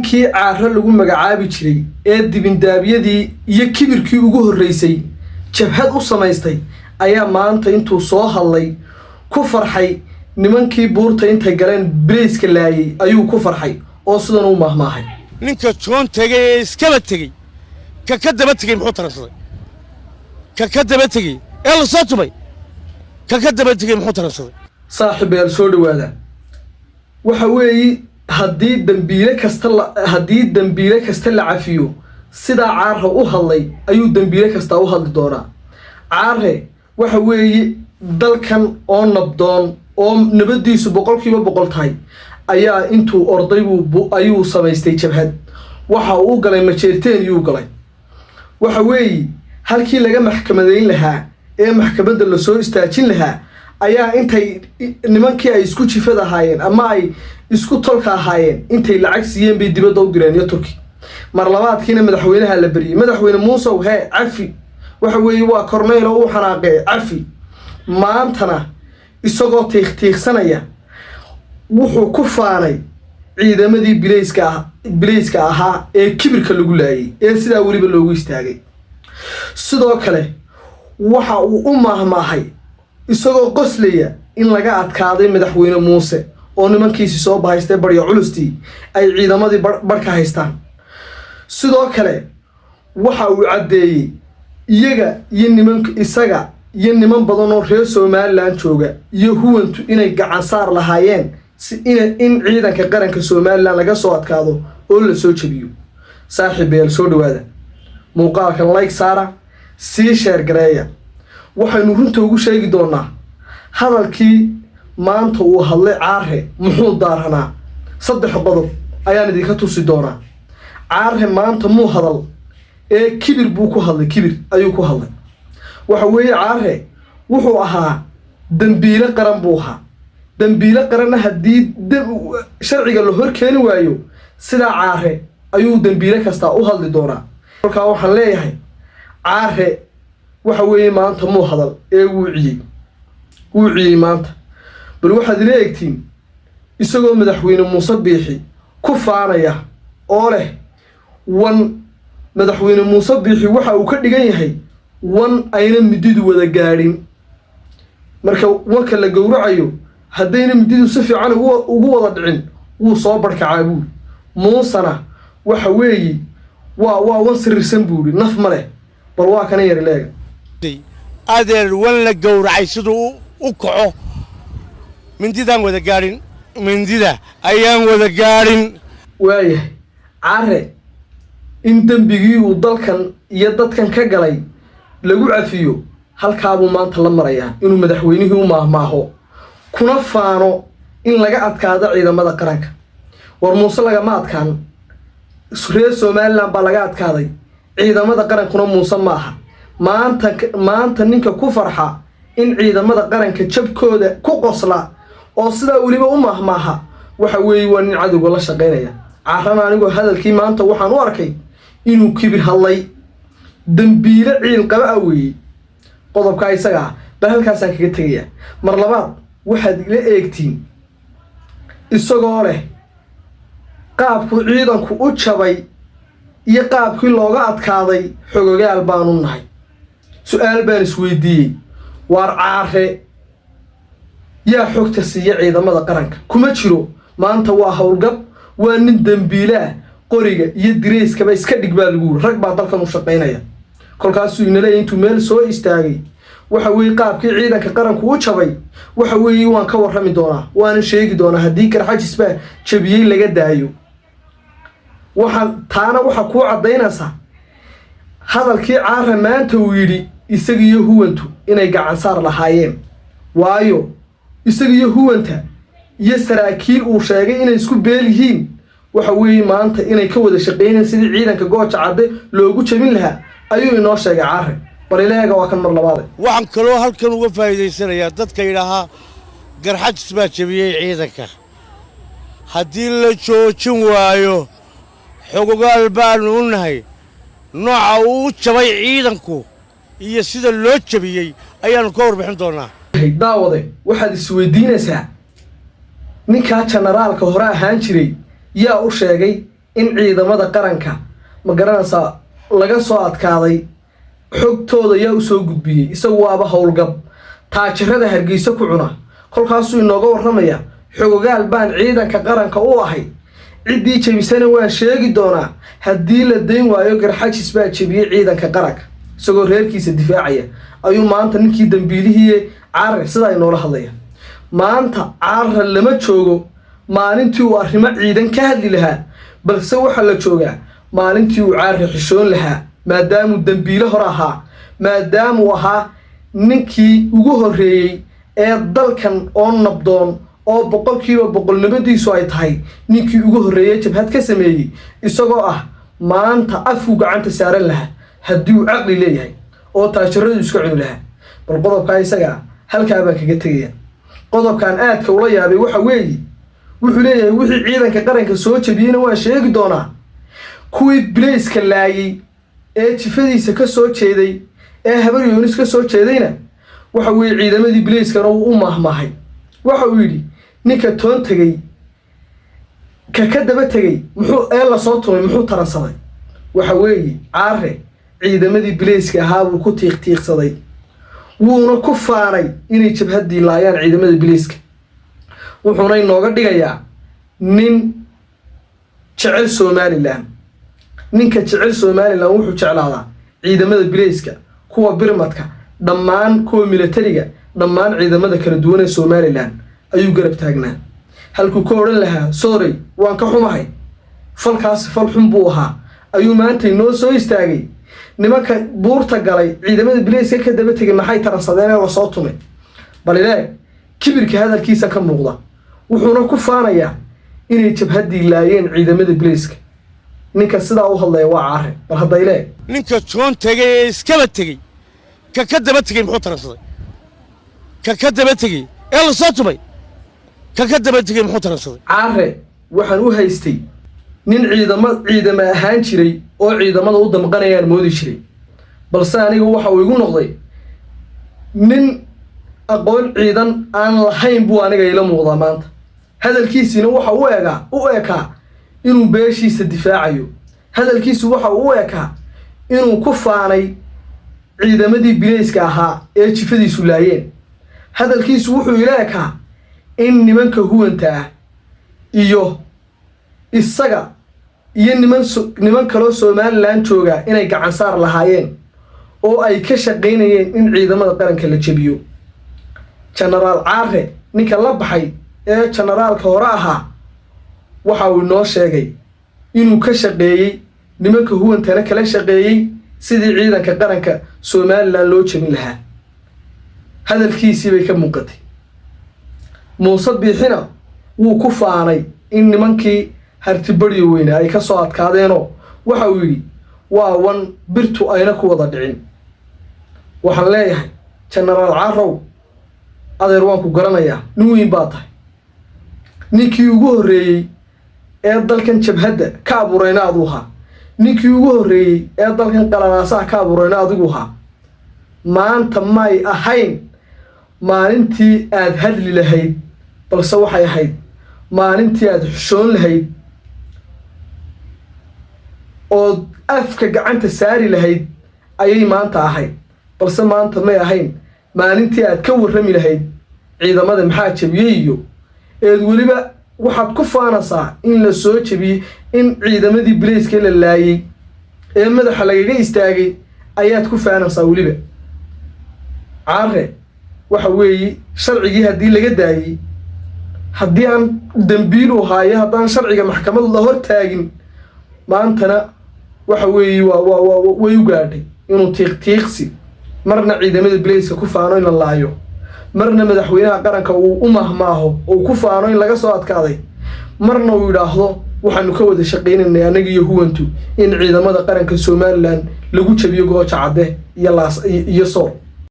ninkii caaro lagu magacaabi jiray ee dibindaabiyadii iyo kibirkii ugu horreysay jabhad u samaystay ayaa maanta intuu soo hadlay ku farxay nimankii buurta intay galeen Bileyska laayay ayuu ku farxay oo sidan u mahmaahay ninka joon tagay iskaba tagay ka daba tagay muxuu taransaday ka daba tagay ee la soo tubay ka daba tagay muxuu taransaday saaxiibeel soo dhawaada waxa weeye haddii dambiile kasta la cafiyo sida caarha u hadlay ayuu dambiile kasta u hadli doonaa caarhe waxa weeye dalkan oo nabdoon oo nabadiisu 100% tahay ayaa intuu orday ayuu samaystay jabhad waxa uu galay majeerteen iyuu galay waxa weeye halkii laga maxkamadeyn lahaa ee maxkamadda la soo istaajin lahaa ayaa intay nimankii ay isku jifada ahaayeen ama ay isku tolka ahaayeen intay lacag siiyeen bay dibadda u direen Turki mar labaadkiina madaxweynaha la bariyay madaxweyne Muuse cafi waxa weeye waa korneyl oo u xanaaqay cafi maantana isagoo tiiqsanaya wuxuu ku faanay ciidamadii Bileyska ahaa ee kibirka lagu laayay ee sidaa waliba loogu istaagay sidoo kale waxa uu u mahmaahay isagoo qoslaya in laga adkaaday madaxweyne Muuse oo nimankiisi soo bahaystay bariyo culustii ay ciidamadii barka haystaan sidoo kale waxa uu cadeeyay iyaga iyo niman badan oo reer Soomaaliland jooga iyo huwantu inay gacan saar lahaayeen in ciidanka qaranka Soomaaliland laga soo adkaado oo la soo jabiyo saaxiibeel soo dhawaada muuqaalkan like saara si share gareeya waxaanu runta ugu sheegi doonaa hadalkii maanta uu hadlay caarhe muxuu daaranaa 3 qodob ayaan idinka tusi doonaa caarhe maanta muu hadal ee kibir buu ku hadlay kibir ayuu ku hadlay waxa weeye caarhe wuxuu ahaa dambiile qaran buu ahaa dambiile qaran haddii sharciga la hor keeni waayo sida caarhe ayuu dambiile kasta u hadli doonaa halka waxaan leeyahay caarhe waxa weeye maanta muu hadal ee wuu ciyay maanta bal waxaad ila eegtiin isagoo madaxweyne Muuse Biixi ku faanaya oo leh madaxweyne Muuse Biixi waxa uu ka dhigan yahay ayna mididu wada gaadhin marka wanka la gowracayo haddayna mididu si fiican ugu wada dhicin wuu soo barkacaa buu Muusana waxa weeye waa sirrisan buuri naf male bal waa kana yar leega adeer wala gowracay sidoo u kaco mindidaan wada gaarin mindida ayaan wada gaarin waayahay caare in dambigii uu dalkan iyo dadkan ka galay lagu cafiyo halkaabuu maanta la marayaa inuu madaxweynihii u maahmaaho kuna faano in laga adkaado ciidamada qaranka war Muuse lagama adkaan reer Soomaaliland baa laga adkaaday ciidamada qarankuna Muuse maaha maanta ninka ku farxa in ciidamada qaranka jabkooda ku qosla oo sida waliba u mahmaaha waxa weeye waa nin cadowga la shaqeynaya caarana anigu hadalkii maanta waxaan u arkay inuu kibir hadlay dambiile ciil qaba weeye qodobka isaga bal halkaas aan kaga tagaya mar labaad waxaad ila eegtiin isagoo leh qaabku ciidanku u jabay iyo qaabkii looga adkaaday xogogaal baanu nahay su'aal baan isweydiiyay waar caare yaa xogta siiya ciidamada qaranka kuma jiro maanta waa hawlgab waa nin dambiile qoriga iyo direyskaba iska dhigbaa lagu rag baa dalkan u shaqeynaya kolkaasuu inala intuu meel soo istaagay waxa weeye qaabkii ciidanka qaranku u jabay waxa weeye waan ka warrami doonaa waan sheegi doonaa haddii Garxajis baa jabiyay laga daayo waxa ku cadaynaysa hadalkii caarha maanta uu yiri isagiyo huwantu inay gacan saar lahaayeen waayo isagiyo huwanta iyo saraakiil uu sheegay inay isku beel yihiin waxa weeye maanta inay ka wada shaqeynayaan sidii ciidanka gooja cadde loogu jabin lahaa ayuu inoo sheegay caarhe bal ilaaga waa kan mar labaad waxaan kaloo halkan uga faa'iideysanayaa dadka yiraahdaa Garxajis baa jabiyay ciidanka haddii la joojin waayo xogogaal baanu u nahay nooca uu jabay ciidanku iyo sida loo jabiyay ayaanu ka warbixin doonaa daawade waxaad isweydiinaysaa ninka generaalka hore ahaan jiray yaa u sheegay in ciidamada qaranka ma garanaysaa laga soo adkaaday xogtooda yaa u soo gudbiyey isagu waaba howlgab taajirada Hargeysa ku cuna kolkaasuu inooga warramaya xogogaal baan ciidanka qaranka u ahay ciddii jabisana waan sheegi doonaa haddii la dayn waayo garxajis baa jabiyey ciidanka qaranka isagoo reerkiisa difaacaya ayuu maanta ninkii dambiilihii Caare sidaa inoola hadlaya maanta Caare lama joogo maalintii uu arrimo ciidan ka hadli lahaa balse waxa la joogaa maalintii uu Caare xishoon lahaa maadaama dambiile hor ahaa maadaama uu ahaa ninkii ugu horeeyay ee dalkan oo nabdoon oo boqolkiiba boqol nabadiisu ay tahay ninkii ugu horeeyay jabhad ka sameeyay isagoo ah maanta afku gacanta saaran lahaa haddii uu caqli leeyahay oo taajiradu iska cuni lahaa bal qodobka isaga halkaa baan kaga tegaya qodobkan aadka ula yaabay waxa weeye wuxuu leeyahay wixii ciidanka qaranka soo jabiyayna waa sheegi doonaa kuwii bilayska laayay ee jifadiisa ka soo jeeday ee habar yoonis ka soo jeedayna waxa weeye ciidamadii bilayskana uu u mahmahay waxa uu yidhi ninka toon tagay ka daba tagay muxuu la soo tumay muxuu taransaday waxa weeye Caare ciidamadii bilayska ahaa buu ku tiiqtiiqsaday wuuna ku faanay inay jabhadii laayaan ciidamada bilayska wuxuuna inooga dhigayaa nin jecel Somaliland ninka jecel Somaliland wuxuu jeclaadaa ciidamada bilayska kuwa birmadka dhammaan kuwa militariga dhammaan ciidamada kala duwan ee Somaliland ayuu garab taagnaa halkuu ka oran lahaa sorry waan ka xumahay falkaas fal xun buu ahaa ayuu maanta inoo soo istaagay nimanka buurta galay ciidamada bilayska ka daba tagay maxay taransadeen oo soo tumay bal ilaa kibirka hadalkiisa ka muuqda wuxuuna ku faanayaa inay jabhadii laayeen ciidamada bilayska ninka sidaa u hadlaya waa Caare bal hadda ilaa ninka toon tagay iskaba tagay ka daba tagay muxuu taransaday ka daba tagay la soo tumay ka daba tagay muxuu taransaday Caare waxaan u haystay nin ciidama ahaan jiray oo ciidamada u damqanayaan moodi jiray balse aniga waxa uu igu noqday nin aqoon ciidan aan lahayn buu aniga ila muuqdaa maanta hadalkiisina waxa u ekaa inuu beeshiisa difaacayo hadalkiisu waxa uu ekaa inuu ku faanay ciidamadii bilayska ahaa ee jifadiisu laayeen hadalkiisu wuxuu ila ekaa in nimanka huwanta ah iyo isaga iyo niman kaloo Somaliland jooga inay gacan saar lahaayeen oo ay ka shaqeynayeen in ciidamada qaranka la jabiyo General Caare ninka la baxay ee generaalka hore ahaa waxa uu noo sheegay inuu ka shaqeeyay nimanka huwantana kala shaqeeyay sidii ciidanka qaranka Somaliland loo jabin lahaa hadalkiisii bay ka muuqatay Muuse Biixina wuu ku faanay in nimankii hartibadii weyna ay ka soo adkaadeenoo waxa uu yidhi waa wan birtu ayna ku wada dhicin waxaan leeyahay General Caare adeer waan ku garanayaa nin weyn baa tahay ninkii ugu horeeyay ee dalkan jabhadda ka abuurayna adigu ahaa ninkii ugu horeeyay ee dalkan qalanaasaha ka abuurayna adigu ahaa maanta may ahayn maalintii aad hadli lahayd balse waxay ahayd maalintii aad xushoon lahayd oo afka gacanta saari lahayd ayay maanta ahayd balse maanta may ahayn maalintii aad ka warrami lahayd ciidamada maxaa jabiyey iyo eed weliba waxaad ku faanaysaa in la soo jabiyey in ciidamadii bilayska la laayay ee madaxa lagaga istaagay ayaad ku faanaysaa weliba Caare waxa weeye sharcigii haddii laga daayay haddii aan dambiil u haayo haddaan sharciga maxkamad la hor taagin maantana waxa weeye way u gaadhay inuu tiiqtiiqsi marna ciidamada bilayska ku faano in la laayo marna madaxweynaha qaranka uu u mahmaaho oo ku faano in laga soo adkaaday marna uu yiraahdo waxaanu ka wada shaqeynanay anaga iyo huwantu in ciidamada qaranka Somaliland lagu jabiyo gooja cadde iyo Sool